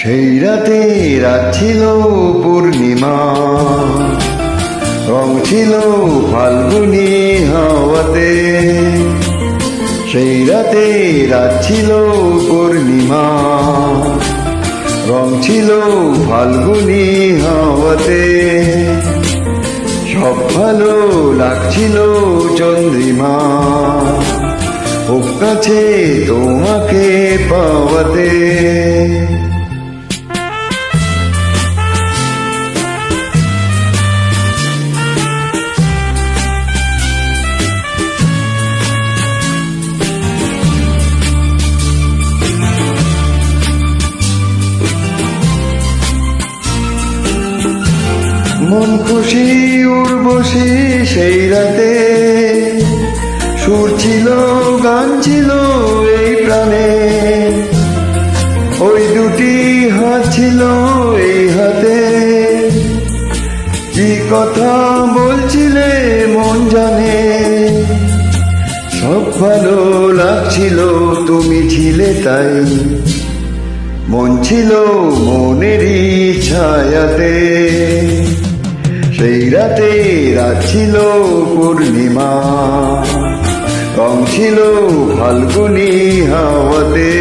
সেই রাতে রাত ছিল পূর্ণিমা, রং ছিল ফাল্গুনি হাওয়াতে। সেই রাতে রাত ছিল পূর্ণিমা, রং ছিল ফাল্গুনি হাওয়াতে। সব ভালো লাগছিল চন্দ্রিমা, খুব কাছে তোমাকে পাওয়াতে। মন খুশি উর্বশী সেই রাতে, সুর ছিল গান ছিল এই প্রাণে। ওই দুটি হাত ছিল এই হাতে, কি কথা বলছিলে মন জানে। সব ভালো লাগছিল তুমি ছিলে তাই, মন ছিল মনেরই ছায়াতে। সেই রাতে রাত ছিল পূর্ণিমা, রং ছিল ফাল্গুনি হাওয়াতে।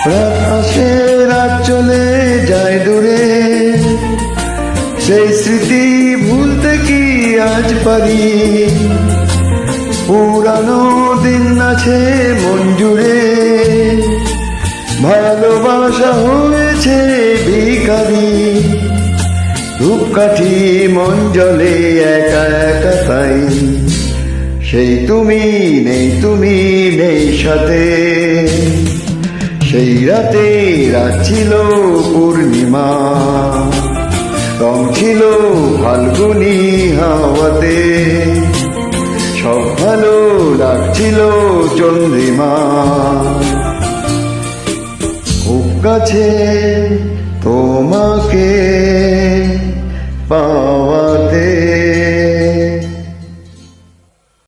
রাত আসে রাত চলে যায় দূরে, সেই স্মৃতি ভুলতে কি আজ পারি। পুরানো দিন আছে মন জুড়ে, ভালোবাসা হয়েছে ভিখারি। ধূপকাঠি মন জলে একা একা তাই, সেই তুমি নেই সাথে। সেই রাতে রাত ছিল পূর্ণিমা, রং ছিল ফাল্গুনি হাওয়াতে। সব ভালো লাগছিল চন্দ্রিমা, খুব কাছে তোমাকে পাওয়াতে।